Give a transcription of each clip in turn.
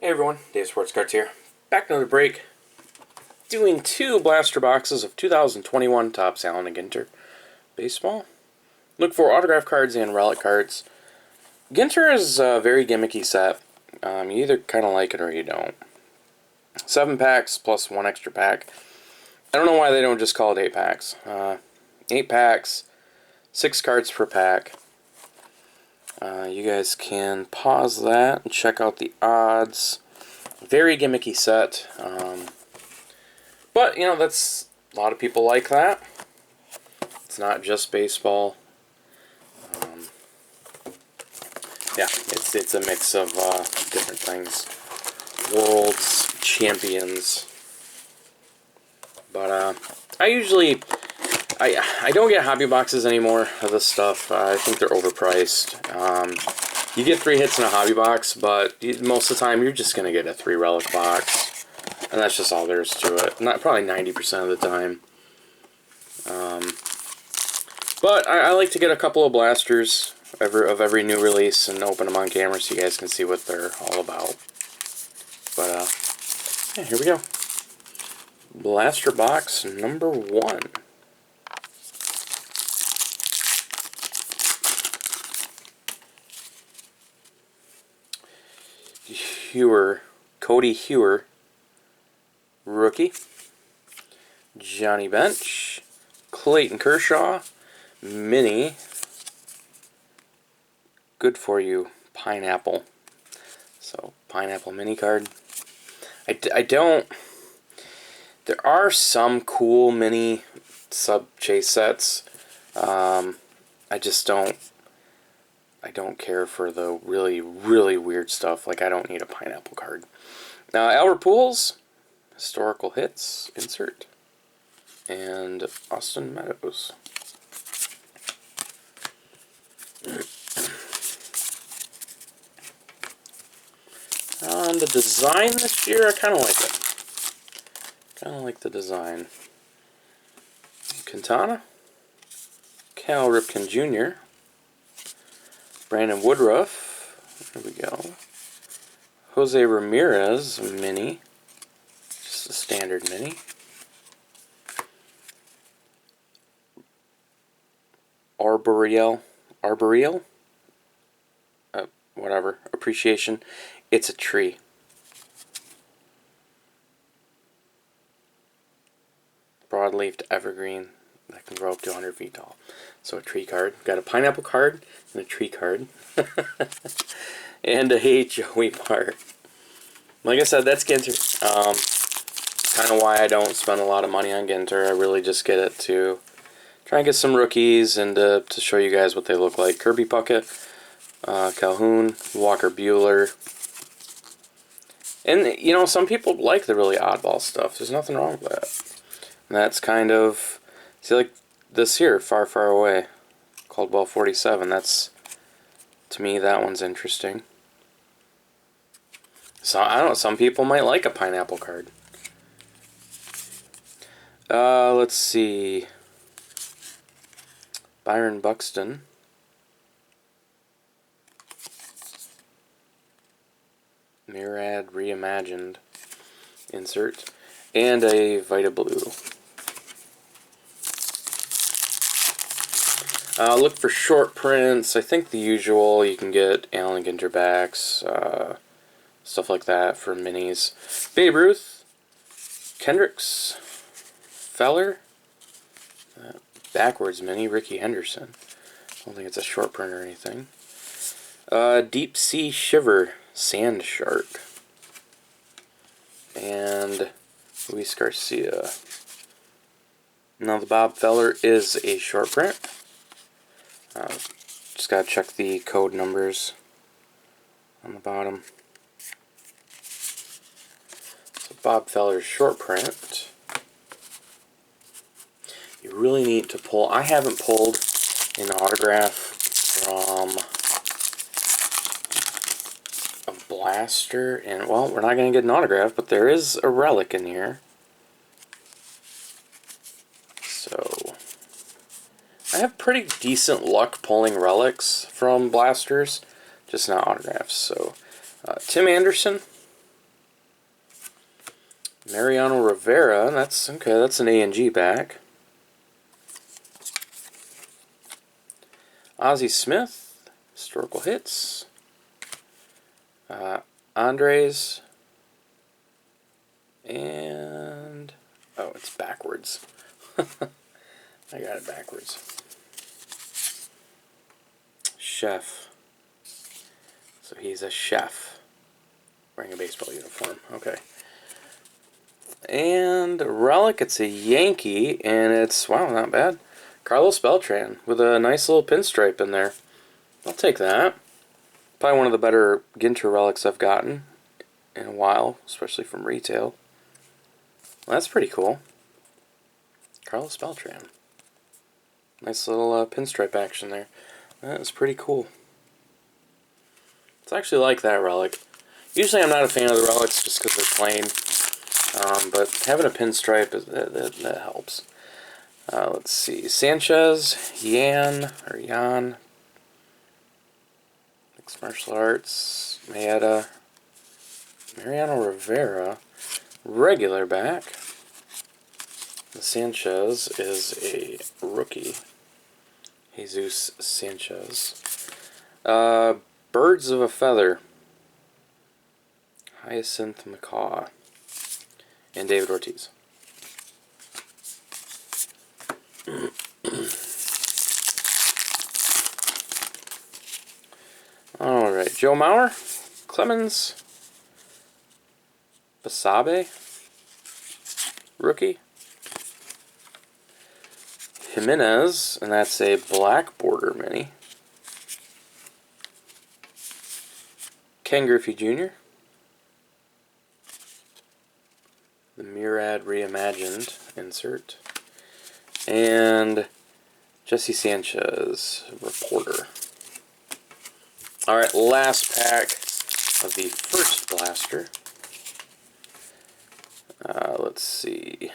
Hey everyone, Dave Sports Cards here. Back another break. Doing two blaster boxes of 2021 Topps Allen and Ginter baseball. Look for autograph cards and relic cards. Ginter is a very gimmicky set. You either kind of like it or you don't. 7 packs plus 1 extra pack. I don't know why they don't just call it 8 packs. 8 packs, 6 cards per pack. You guys can pause that and check out the odds. Very gimmicky set. But, you know, that's a lot of people like that. It's not just baseball. Yeah, it's a mix of different things. Worlds, champions. But I don't get hobby boxes anymore of this stuff. I think they're overpriced. You get 3 hits in a hobby box, but most of the time you're just going to get a 3 relic box. And that's just all there is to it. Probably 90% of the time. But I like to get a couple of blasters of every new release and open them on camera so you guys can see what they're all about. But, yeah, here we go. Blaster box number 1. Cody Hewer, rookie. Johnny Bench, Clayton Kershaw, mini. Good for you, pineapple. So pineapple mini card. I don't. There are some cool mini sub chase sets. I just don't. I don't care for the really, really weird stuff. Like, I don't need a pineapple card. Now, Albert Pujols, historical hits, insert. And Austin Meadows. On the design this year, I kind of like it. Kind of like the design. Quintana, Cal Ripken Jr., Brandon Woodruff, there we go. Jose Ramirez, mini, just a standard mini. Arboreal, whatever, appreciation. It's a tree. Broad-leafed evergreen that can grow up to 100 feet tall. So a tree card. Got a pineapple card and a tree card. And a Joey Bart. Like I said, that's Ginter. Kind of why I don't spend a lot of money on Ginter. I really just get it to try and get some rookies and to show you guys what they look like. Kirby Puckett, Calhoun, Walker Buehler. And, you know, some people like the really oddball stuff. There's nothing wrong with that. And that's kind of, see, like this here, Far, Far Away, Caldwell 47. That's, to me, that one's interesting. So, I don't know, some people might like a pineapple card. Let's see. Byron Buxton. Murad Reimagined. Insert. And a Vita Blue. Look for short prints. I think the usual. You can get Allen Ginter backs, stuff like that for minis. Babe Ruth, Kendricks, Feller, backwards mini, Ricky Henderson. I don't think it's a short print or anything. Deep Sea Shiver, Sand Shark, and Luis Garcia. Now the Bob Feller is a short print. Just gotta check the code numbers on the bottom. So Bob Feller's short print. You really need to pull. I haven't pulled an autograph from a blaster, and well, we're not gonna get an autograph, but there is a relic in here. So I have pretty decent luck pulling relics from blasters, just not autographs. So Tim Anderson, Mariano Rivera. That's okay. That's an A&G back. Ozzie Smith. Historical hits. Andres. And oh, it's backwards. I got it backwards. Chef. So he's a chef wearing a baseball uniform. Okay. And relic, it's a Yankee, and it's, wow, not bad. Carlos Beltran with a nice little pinstripe in there. I'll take that. Probably one of the better Ginter relics I've gotten in a while, especially from retail. Well, that's pretty cool. Carlos Beltran. Nice little pinstripe action there. That is pretty cool. It's actually like that relic. Usually I'm not a fan of the relics just because they're plain. But having a pinstripe, that helps. Let's see. Sanchez, Yan, Mixed Martial Arts, Maeda, Mariano Rivera, regular back. The Sanchez is a rookie. Jesus Sanchez. Birds of a Feather. Hyacinth Macaw. And David Ortiz. Alright, Joe Mauer, Clemens, Basabe, rookie, Jimenez, and that's a black border mini, Ken Griffey Jr., the Murad Reimagined insert, and Jesse Sanchez, reporter. Alright, last pack of the first blaster. Let's see.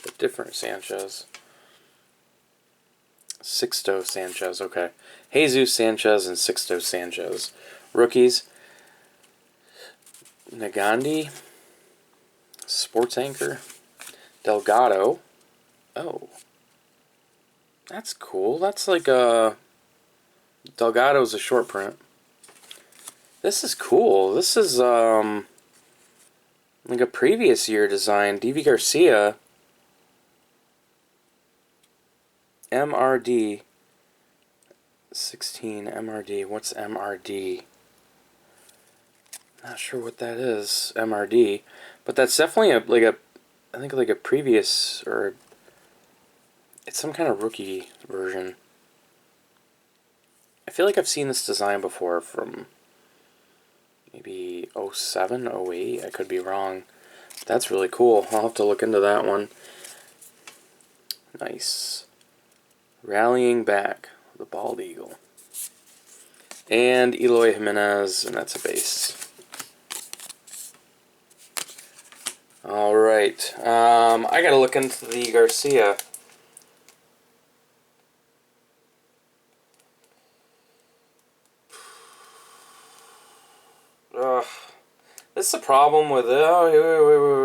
A different Sanchez. Sixto Sanchez, okay. Jesus Sanchez and Sixto Sanchez. Rookies. Nagandi. Sports Anchor. Delgado. Oh. That's cool. That's like a... Delgado's a short print. This is cool. This is like a previous year design. DV Garcia. MRD. 16 MRD. What's MRD? Not sure what that is. MRD. But that's definitely I think like a previous, or it's some kind of rookie version. I feel like I've seen this design before from maybe 07, 08. I could be wrong. That's really cool. I'll have to look into that one. Nice. Rallying back. The Bald Eagle. And Eloy Jimenez, and that's a base. Alright. I gotta look into the Garcia. This is a problem with it. Oh,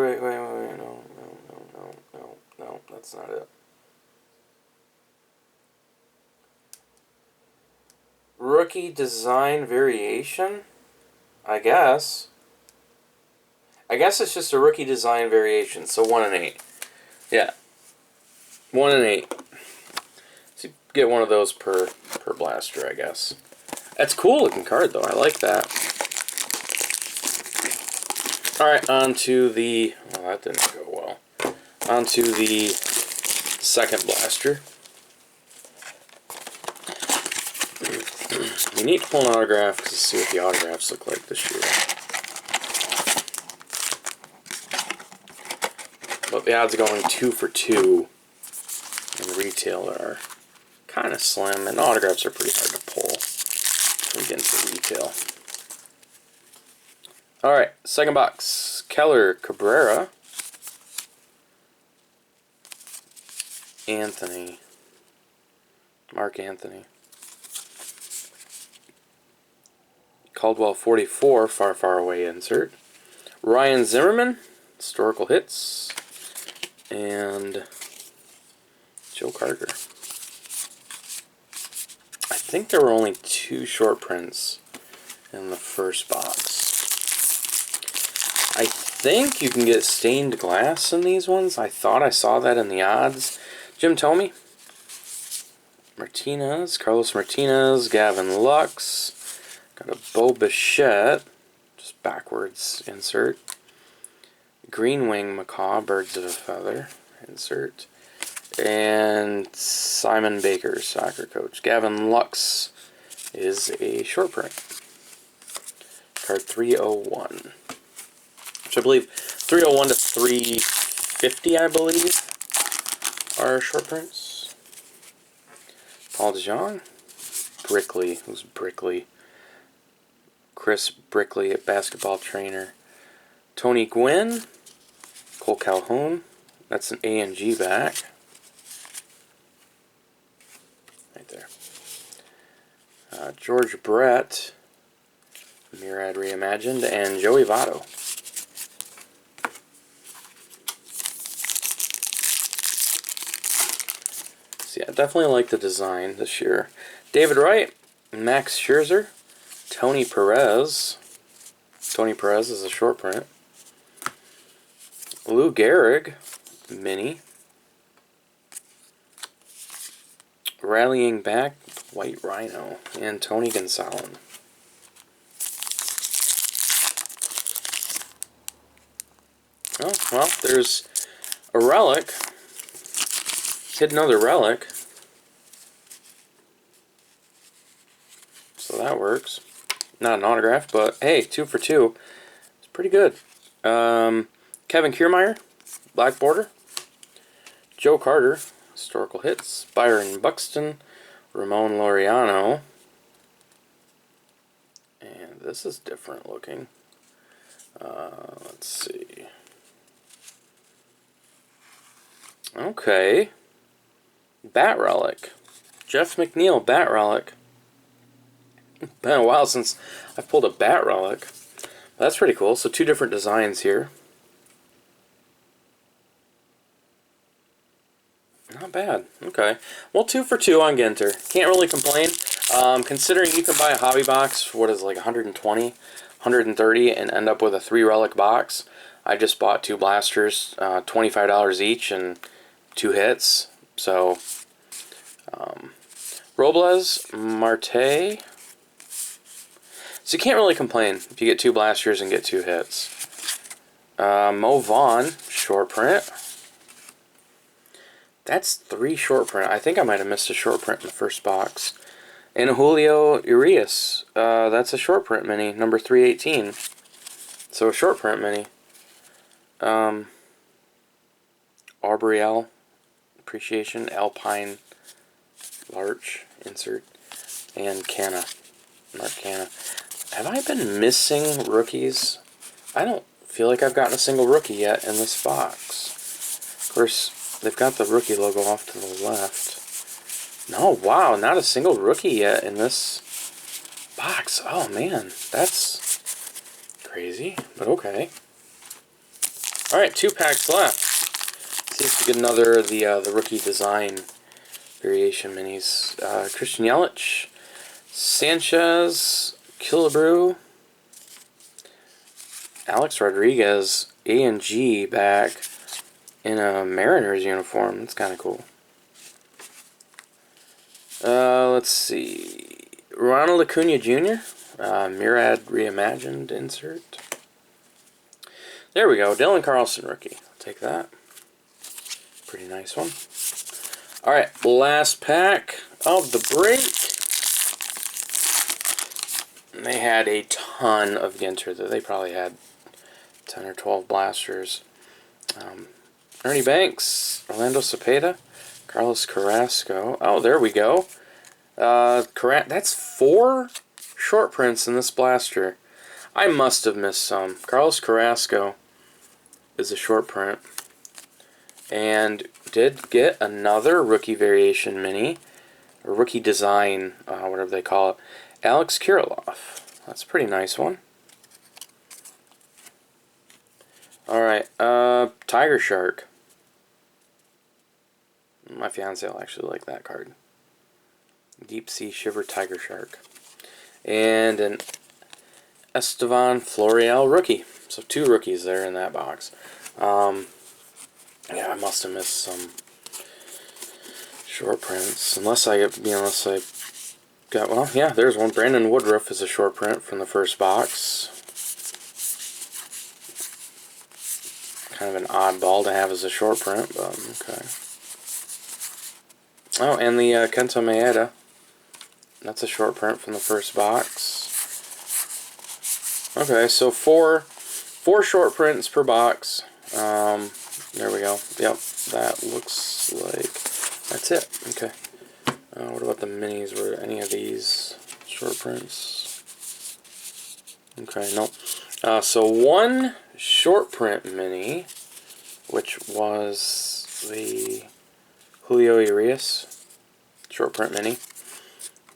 wait. No, that's not it. Rookie design variation? I guess. I guess it's just a rookie design variation, so 1 in 8. Yeah. 1 in 8. So you get one of those per blaster, I guess. That's a cool looking card though, I like that. Alright, on to the... well, that didn't go well. On to the second blaster. We need to pull an autograph to see what the autographs look like this year. But the odds of going 2 for 2 in retail are kind of slim, and autographs are pretty hard to pull when we get into retail. Alright, second box. Keller Cabrera. Anthony. Mark Anthony. Caldwell 44, far away insert. Ryan Zimmerman, historical hits, and Joe Carter. I think there were only 2 short prints in the first box. I think you can get stained glass in these ones. I thought I saw that in the odds. Jim Thome, Martinez, Carlos Martinez, Gavin Lux, got a Bo Bichette, just backwards insert. Green Wing Macaw, Birds of a Feather, insert. And Simon Baker, soccer coach. Gavin Lux is a short print. Card 301. Which I believe 301 to 350, I believe, are short prints. Paul DeJong. Brickley. Who's Brickley? Chris Brickley, a basketball trainer. Tony Gwynn. Cole Calhoun. That's an A and G back. Right there. George Brett. Murad Reimagined. And Joey Votto. So yeah, definitely like the design this year. David Wright. Max Scherzer. Tony Perez. Tony Perez is a short print. Lou Gehrig, mini. Rallying back, White Rhino, and Tony Gonsolin. Oh, well, there's a relic. Hit another relic. So that works. Not an autograph, but hey, 2 for 2. It's pretty good. Kevin Kiermaier, black border. Joe Carter, historical hits. Byron Buxton, Ramon Laureano. And this is different looking. Let's see. Okay. Bat relic. Jeff McNeil, bat relic. Been a while since I've pulled a bat relic. That's pretty cool. So 2 different designs here. Not bad. Okay. Well, 2 for 2 on Ginter. Can't really complain. Considering you can buy a hobby box for what is like 120, 130 and end up with a 3 relic box. I just bought 2 blasters, $25 each and 2 hits. So, Robles, Marte. So you can't really complain if you get 2 blasters and get 2 hits. Mo Vaughn, short print. That's 3 short print. I think I might have missed a short print in the first box. And Julio Urias. That's a short print mini, number 318. So a short print mini. Arboreal Appreciation, Alpine Larch, insert, and Canna. Mark Canna. Have I been missing rookies? I don't feel like I've gotten a single rookie yet in this box. Of course, they've got the rookie logo off to the left. No, wow, not a single rookie yet in this box. Oh, man, that's crazy, but okay. All right, 2 packs left. Let's see if we get another of the rookie design variation minis. Christian Yelich, Sanchez, Killebrew, Alex Rodriguez, A and G back in a Mariners uniform. That's kind of cool. Let's see. Ronald Acuna Jr., Murad Reimagined insert. There we go. Dylan Carlson rookie. I'll take that. Pretty nice one. Alright, last pack of the break. And they had a ton of Ginter. They probably had 10 or 12 blasters. Ernie Banks, Orlando Cepeda, Carlos Carrasco. Oh, there we go. That's 4 short prints in this blaster. I must have missed some. Carlos Carrasco is a short print. And did get another rookie variation mini, or rookie design, whatever they call it. Alex Kirilloff. That's a pretty nice one. Alright, Tiger Shark. My fiance will actually like that card. Deep Sea Shiver Tiger Shark. And an Estevan Florial rookie. So 2 rookies there in that box. Yeah, I must have missed some short prints. Unless I got, well, yeah, there's one. Brandon Woodruff is a short print from the first box. Kind of an oddball to have as a short print, but okay. Oh, and the Kenta Maeda. That's a short print from the first box. Okay, so four short prints per box. There we go. Yep, that looks like that's it. Okay. What about the minis? Were any of these short prints? Okay, nope. So one short print mini, which was the Julio Urias short print mini.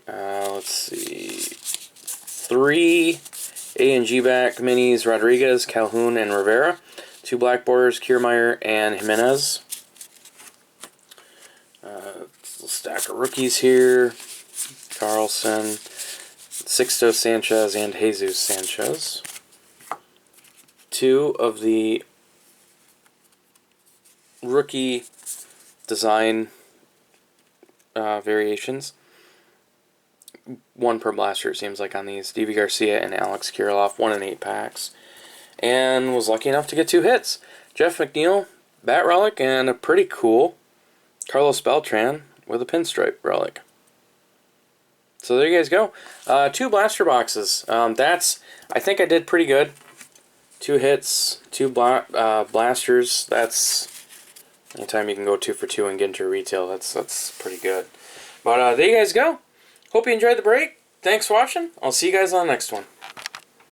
Let's see. 3 A and G back minis: Rodriguez, Calhoun, and Rivera. 2 black borders: Kiermaier and Jimenez. Little stack of rookies here: Carlson, Sixto Sanchez, and Jesus Sanchez. 2 of the rookie design variations. 1 per blaster, it seems like, on these. Deivi Garcia and Alex Kirilloff, 1 in 8 packs. And was lucky enough to get 2 hits. Jeff McNeil, Bat Relic, and a pretty cool Carlos Beltran with a pinstripe relic. So there you guys go. 2 blaster boxes. I think I did pretty good. 2 hits, 2 blasters. That's anytime you can go 2 for 2 in Ginter retail. That's pretty good. But there you guys go. Hope you enjoyed the break. Thanks for watching. I'll see you guys on the next one.